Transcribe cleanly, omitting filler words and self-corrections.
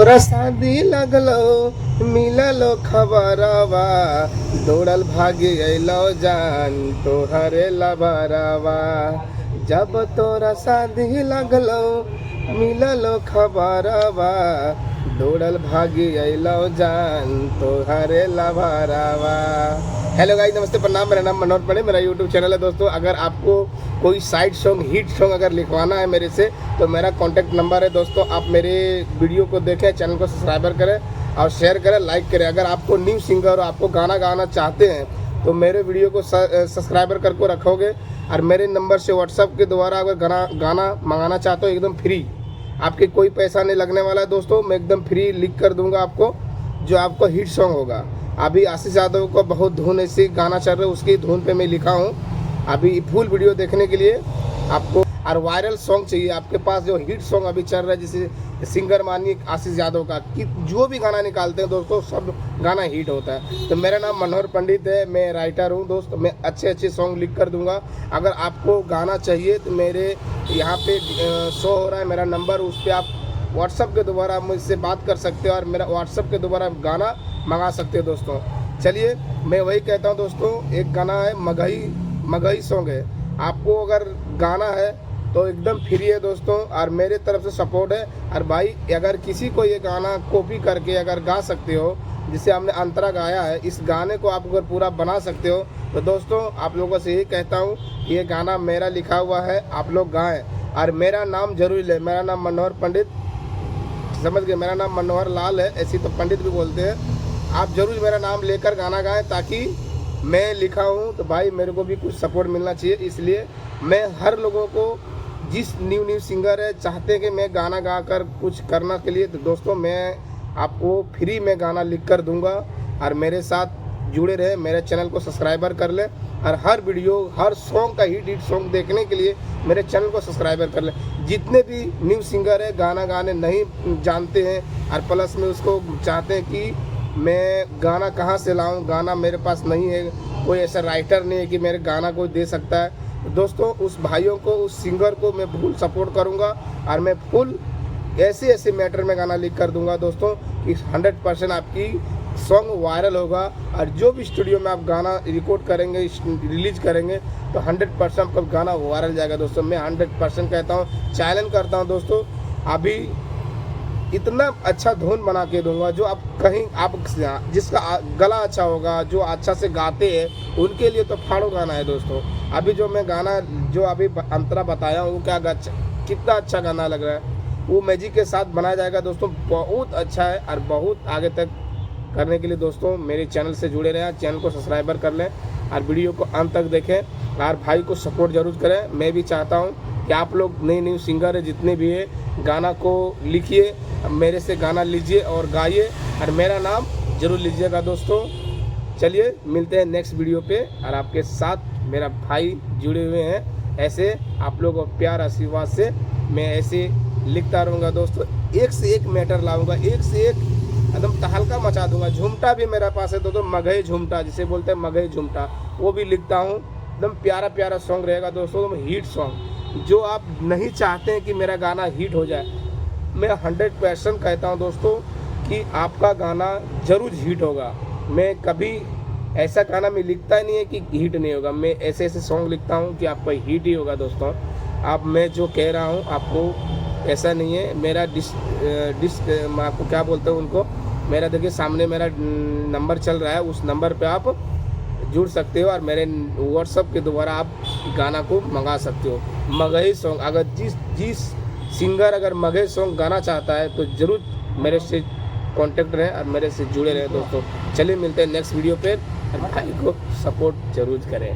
तोरा शादी लगलो मिललो खबरवा दौड़ल भागी अलो जान तोहरे लबरवा। जब तोरा शादी लगलो मिललो खबरवा दौड़ल भागी अलो जान तोहरे लबरवा। हेलो गाइस, नमस्ते, प्रणाम। मेरा नाम मनोहर पंडित, मेरा यूट्यूब चैनल है दोस्तों। अगर आपको कोई साइड सॉन्ग, हिट सॉन्ग अगर लिखवाना है मेरे से तो मेरा कॉन्टैक्ट नंबर है दोस्तों। आप मेरे वीडियो को देखें, चैनल को सब्सक्राइबर करें और शेयर करें, लाइक करें। अगर आपको न्यू सिंगर और आपको गाना गाना चाहते हैं तो मेरे वीडियो को सब्सक्राइबर करके रखोगे और मेरे नंबर से व्हाट्सअप के द्वारा अगर गाना मंगाना चाहते हो एकदम फ्री, आपके कोई पैसा नहीं लगने वाला है दोस्तों। मैं एकदम फ्री लिख कर दूंगा आपको, जो आपको हिट सॉन्ग होगा। अभी आशीष यादव को बहुत धुन ऐसी गाना चल रहा है, उसकी धुन पे मैं लिखा हूँ। अभी फुल वीडियो देखने के लिए आपको और वायरल सॉन्ग चाहिए आपके पास, जो हिट सॉन्ग अभी चल रहा है, जैसे सिंगर मानिए आशीष यादव का, कि जो भी गाना निकालते हैं दोस्तों सब गाना हिट होता है। तो मेरा नाम मनोहर पंडित है, मैं राइटर हूँ दोस्त। मैं अच्छे अच्छे सॉन्ग लिख कर दूंगा। अगर आपको गाना चाहिए तो मेरे यहाँ पे शो हो रहा है मेरा नंबर, उस पर आप व्हाट्सअप के द्वारा मुझसे बात कर सकते हो और मेरा व्हाट्सअप के द्वारा गाना मंगा सकते हो दोस्तों। चलिए, मैं वही कहता हूँ दोस्तों, एक गाना है मगही सॉन्ग है। आपको अगर गाना है तो एकदम फ्री है दोस्तों और मेरे तरफ से सपोर्ट है। और भाई, अगर किसी को ये गाना कॉपी करके अगर गा सकते हो, जिसे हमने अंतरा गाया है, इस गाने को आप अगर पूरा बना सकते हो तो दोस्तों आप लोगों से यही कहता हूँ, ये गाना मेरा लिखा हुआ है, आप लोग गाएं और मेरा नाम जरूर ले। मेरा नाम मनोहर पंडित, समझ गए, मेरा नाम मनोहर लाल है, ऐसी तो पंडित भी बोलते हैं। आप जरूर मेरा नाम लेकर गाना गाएं, ताकि मैं लिखा हूँ तो भाई मेरे को भी कुछ सपोर्ट मिलना चाहिए। इसलिए मैं हर लोगों को, जिस न्यू सिंगर है चाहते हैं कि मैं गाना गा कर कुछ करना के लिए, तो दोस्तों मैं आपको फ्री में गाना लिख कर दूंगा। और मेरे साथ जुड़े रहे, मेरे चैनल को सब्सक्राइबर कर ले और हर वीडियो, हर सॉन्ग का हिट सॉन्ग देखने के लिए मेरे चैनल को सब्सक्राइबर कर ले। जितने भी न्यू सिंगर है गाना गाने नहीं जानते हैं और प्लस में उसको चाहते हैं कि मैं गाना कहाँ से लाऊं, गाना मेरे पास नहीं है, कोई ऐसा राइटर नहीं है कि मेरे गाना को दे सकता है, तो दोस्तों उस भाइयों को, उस सिंगर को मैं फुल सपोर्ट करूंगा और मैं फुल ऐसे मैटर में गाना लिख कर दूंगा दोस्तों कि 100% आपकी सॉन्ग वायरल होगा। और जो भी स्टूडियो में आप गाना रिकॉर्ड करेंगे, रिलीज करेंगे, तो 100% आपका गाना वायरल जाएगा दोस्तों। मैं 100% कहता हूँ, चैलेंज करता हूँ दोस्तों। अभी इतना अच्छा धुन बना के दूंगा, जो आप कहीं आप जिसका गला अच्छा होगा, जो अच्छा से गाते हैं, उनके लिए तो फाड़ो गाना है दोस्तों। अभी जो मैं गाना जो अभी अंतरा बताया हूँ, क्या कितना अच्छा गाना लग रहा है, वो मैजिक के साथ बनाया जाएगा दोस्तों। बहुत अच्छा है और बहुत आगे तक करने के लिए दोस्तों मेरे चैनल से जुड़े रहें, चैनल को सब्सक्राइबर कर लें और वीडियो को अंत तक देखें और भाई को सपोर्ट जरूर करें। मैं भी चाहता हूँ कि आप लोग नए सिंगर है जितने भी है, गाना को लिखिए, मेरे से गाना लीजिए और गाइए और मेरा नाम जरूर लीजिएगा दोस्तों। चलिए, मिलते हैं नेक्स्ट वीडियो पे और आपके साथ मेरा भाई जुड़े हुए हैं। ऐसे आप लोगों को प्यार आशीर्वाद से मैं ऐसे लिखता रहूँगा दोस्तों। एक से एक मैटर लाऊंगा, एक से एक एकदम तहलका मचा दूंगा। झुमटा भी मेरे पास है दोस्तों, मगही झुमटा जिसे बोलते हैं, मगही झुमटा, वो भी लिखता हूँ। एकदम प्यारा सॉन्ग रहेगा दोस्तों, हिट सॉन्ग। जो आप नहीं चाहते हैं कि मेरा गाना हिट हो जाए, मैं 100% कहता हूं दोस्तों कि आपका गाना जरूर हिट होगा। मैं कभी ऐसा गाना मैं लिखता ही नहीं है कि हिट नहीं होगा। मैं ऐसे सॉन्ग लिखता हूं कि आपका हिट ही होगा दोस्तों। अब मैं जो कह रहा हूं आपको ऐसा नहीं है। मेरा मैं आपको क्या बोलते हैं उनको, मेरा देखिए सामने मेरा नंबर चल रहा है, उस नंबर पे आप जुड़ सकते हो और मेरे व्हाट्सअप के द्वारा आप गाना को मंगा सकते हो। मगही सॉन्ग, अगर जिस सिंगर अगर मगही सॉन्ग गाना चाहता है तो ज़रूर मेरे से कांटेक्ट रहें और मेरे से जुड़े रहें दोस्तों। चलिए, मिलते हैं नेक्स्ट वीडियो पे और भाई को सपोर्ट जरूर करें।